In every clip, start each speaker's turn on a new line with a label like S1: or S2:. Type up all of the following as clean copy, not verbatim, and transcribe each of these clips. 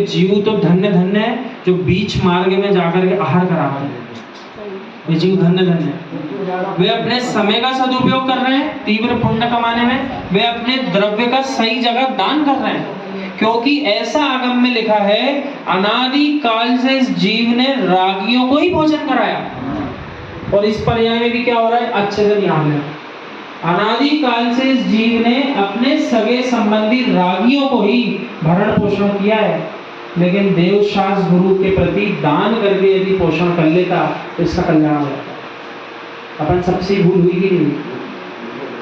S1: जीव तो धन्य धन्य है जो बीच मार्ग में जाकर के आहार कराते हैं। वे जीव धन्य धन्य है। वे अपने समय का सदुपयोग कर रहे हैं तीव्र पुण्य कमाने में। वे अपने द्रव्य का सही जगह दान कर रहे हैं, क्योंकि ऐसा आगम में लिखा है, अनादि काल से इस जीव ने रागियों को ही भोजन कराया। और इस पर्याय में भी क्या हो रहा है, अच्छे से ध्यान दें। अनादि काल से इस जीव ने अपने सगे संबंधी रागियों को ही भरण पोषण किया है, लेकिन देवशास गुरु के प्रति दान करके यदि पोषण कर लेता तो इसका कल्याण हो जाता। अपन सबसे भूल हुई कि नहीं?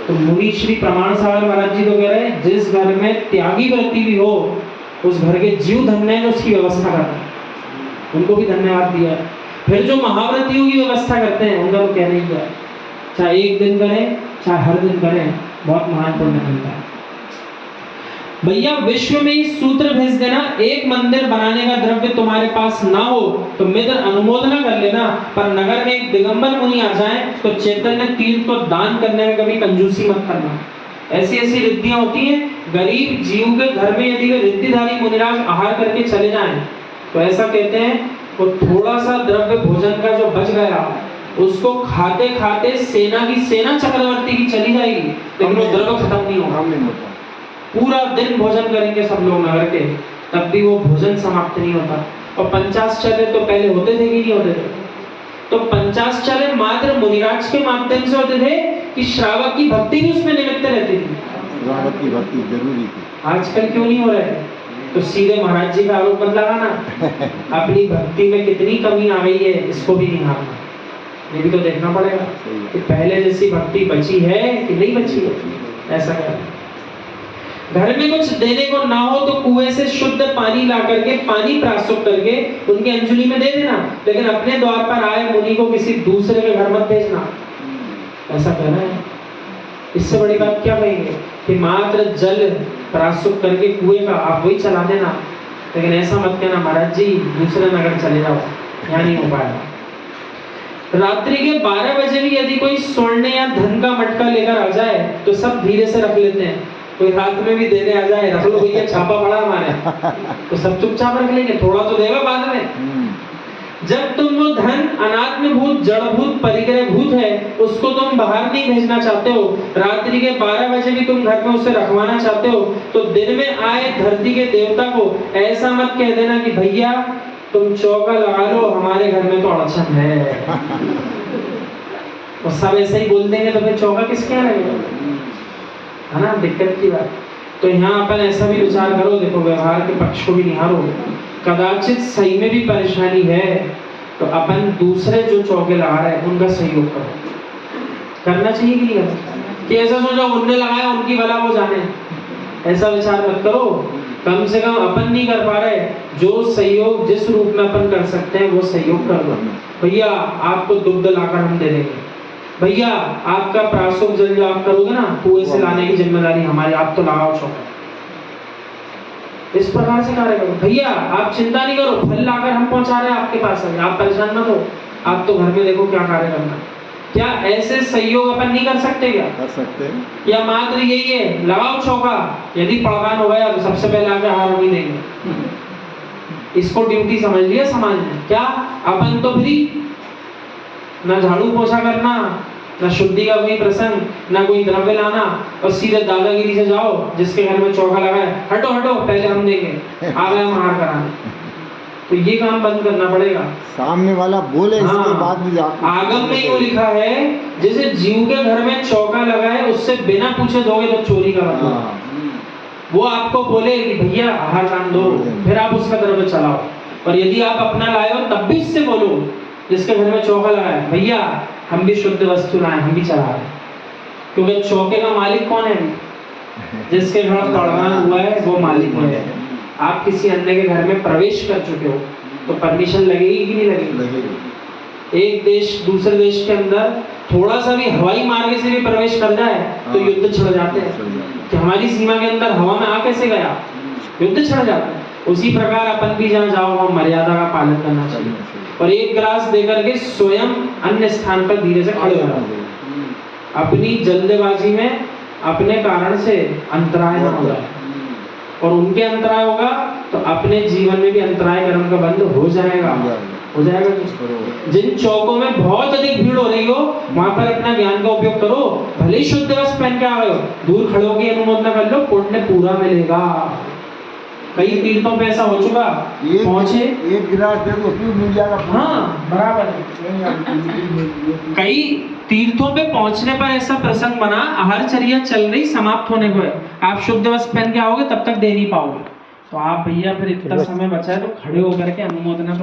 S1: तो मुनि श्री प्रमाण सागर महाराज जी तो कह रहे हैं, जिस घर में त्यागी वृत्ति भी हो उस घर के जीव धन्य है, उसकी व्यवस्था करते हैं। उनको भी धन्यवाद दिया। फिर जो महाव्रतियों की व्यवस्था करते हैं उनका तो कहना ही क्या है, चाहे एक दिन करें चाहे हर दिन करें, बहुत महान पुण्य मिलता है। भैया विश्व में इस सूत्र भेज देना, एक मंदिर बनाने का द्रव्य तुम्हारे पास ना हो तो मित्र अनुमोदना कर लेना, पर नगर में एक दिगंबर मुनि आ जाए तो चैतन्य तीर्थ को दान करने में कभी कंजूसी मत करना। ऐसी ऐसी रिद्धियां होती हैं, गरीब जीव के घर में यदि वे रिद्धिधारी मुनिराज आहार करके चले जाएं तो ऐसा कहते हैं, वो थोड़ा सा द्रव्य भोजन का जो बच गया उसको खाते खाते सेना की सेना चक्रवर्ती की चली जाएगी, लेकिन वो द्रव्य खत्म नहीं होगा। पूरा दिन भोजन करेंगे सब लोग नगर के, तब भी वो भोजन समाप्त नहीं होता। और पंचाश्चर्य तो पहले होते थे कि नहीं होते थे? तो पंचाश्चर्य मात्र मुनिराज के माध्यम से होते थे कि श्रावक की भक्ति भी उसमें निमित्त रहती थी।
S2: श्रावक की भक्ति जरूरी थी।
S1: आजकल क्यों नहीं हो रहा है? तो सीधे महाराज जी का आरोप मत लगाना। अपनी भक्ति में कितनी कमी आ गई है इसको भी नहीं आना, ये भी तो देखना पड़ेगा कि पहले जैसी भक्ति बची है कि नहीं बची है। ऐसा कर घर में कुछ देने को ना हो तो कुएं से शुद्ध पानी ला करके पानी प्राशुद्ध करके उनकी अंजलि में दे देना, लेकिन अपने द्वार पर आए मुनि को किसी दूसरे के घर मत भेजना। ऐसा कहना है। इससे बड़ी बात क्या कहेंगे कि मात्र जल प्राशुद्ध करके कुएं का आप वही चला देना, लेकिन ऐसा मत कहना महाराज जी दूसरे नगर चले जाओ, यहाँ नहीं हो पाएगा। रात्रि के 12 बजे भी यदि कोई स्वर्ण या धन का मटका लेकर आ जाए तो सब धीरे से रख लेते हैं। कोई रात में भी देने आ जाए, रख लो भैया छापा पड़ा हमारे, तो सब चुपचाप रख लेंगे, थोड़ा तो देगा बाद में। जब तुम वो धन अनात्म भूत जड़भूत परिग्रह भूत है उसको तुम बाहर नहीं भेजना चाहते हो, रात्रि के 12 बजे भी तुम घर में उसे रखवाना चाहते हो, तो दिन में आए धरती के देवता को ऐसा मत कह देना कि भैया तुम चौका लगा लो, हमारे घर में तो अड़चन है। और सब ऐसे ही बोल देंगे तो फिर चौका किसके यहाँ लगेगा, है ना? दिक्कत की बात। तो यहाँ अपन ऐसा भी विचार करो, देखो व्यवहार के पक्ष को भी निहारो। कदाचित सही में भी परेशानी है तो अपन दूसरे जो चौके लगा रहे हैं उनका सहयोग करो। करना चाहिए कि नहीं करना? कि ऐसा सोचो उनने लगाया उनकी भला वो जाने, ऐसा विचार मत करो। कम से कम अपन नहीं कर पा रहे, जो सहयोग जिस रूप में अपन कर सकते हैं वो सहयोग कर दो। भैया आपको दुग्ध लाकर हम दे देंगे, भैया आपका प्राशुद्ध जल जो आप करोगे ना कुएं से लाने की जिम्मेदारी हमारी, आप तो लगाओ चौका। इस प्रकार से कार्य करो। भैया आप चिंता नहीं करो, फल लाकर हम पहुंचा रहे हैं आपके पास, आप परेशान मत हो, आप तो घर में देखो क्या कार्य करना। क्या ऐसे सहयोग अपन नहीं कर सकते? क्या
S2: कर सकते हैं?
S1: या मात्र यही है लगाओ चौका, यदि पड़कान हो गया तो सबसे पहले आगे हार नहीं देंगे। इसको ड्यूटी समझ लिया समाज में। क्या अपन तो फ्री, ना झाड़ू पोछा करना, ना शुद्धि का कोई प्रसंग, ना कोई द्रव्य लाना, और सीधे दादागिरी से जाओ जिसके घर में चौका लगा है, हटो हटो पहले हम देंगे, आ गए हम हार कराने। तो ये काम बंद करना पड़ेगा।
S2: सामने वाला बोले इसके बाद भी
S1: आगम में यूँ लिखा है, जैसे जीव के घर में चौका लगा है उससे बिना पूछे दोगे तो चोरी का मतलब। वो आपको बोले कि भैया आहार दान दो, फिर आप उसका द्रव्य चलाओ। और यदि आप अपना लाए हो तब भी इससे बोलो, जिसके घर में चौका लगा है, भैया हम भी शुद्ध वस्तु लाए, हम भी चला रहे हैं। क्योंकि चौके का मालिक कौन है? जिसके घर पड़वान हुआ है वो मालिक है। आप किसी अन्य के घर में प्रवेश कर चुके हो तो परमिशन लगेगी कि नहीं लगेगी? एक देश दूसरे देश के अंदर थोड़ा सा भी हवाई मार्ग से भी प्रवेश कर जाए तो युद्ध छिड़ जाते हैं कि हमारी सीमा के अंदर हवा में आ कैसे गया, युद्ध छिड़ जाता है। उसी प्रकार अपन भी जहाँ जाओ वहाँ मर्यादा का पालन करना चाहिए, और एक गिलास देकर के स्वयं अन्य स्थान पर धीरे से खड़े हो जाओ। अपनी जल्दबाजी में अपने कारण से अंतराय न हो जाए, और उनके अंतराय होगा तो अपने जीवन में भी अंतराय कर्म का बंद हो जाएगा। हो जाएगा कुछ।
S2: बरोबर।
S1: जिन चौकों में बहुत अधिक भीड़ हो रही हो वहां पर अपना ज्ञान का उपयोग करो, भले ही शुद्ध वस्त्र पहन के आ गए हो, दूर खड़े होकर अनुमोदना कर लो, पुण्य पूरा मिलेगा। कई तीर्थों पे ऐसा हो चुका, पहुंचे
S2: एक गिलास दे दो फिर मिल जाएगा।
S1: हाँ बराबर है। कई तीर्थों पे पहुंचने पर ऐसा प्रसंग बना, आहारचर्या चल रही, समाप्त होने को है, आप शुद्ध वस्त्र पहन के आओगे तब तक दे नहीं पाओगे, तो आप भैया फिर इतना समय बचा है तो खड़े होकर के अनुमोदना तो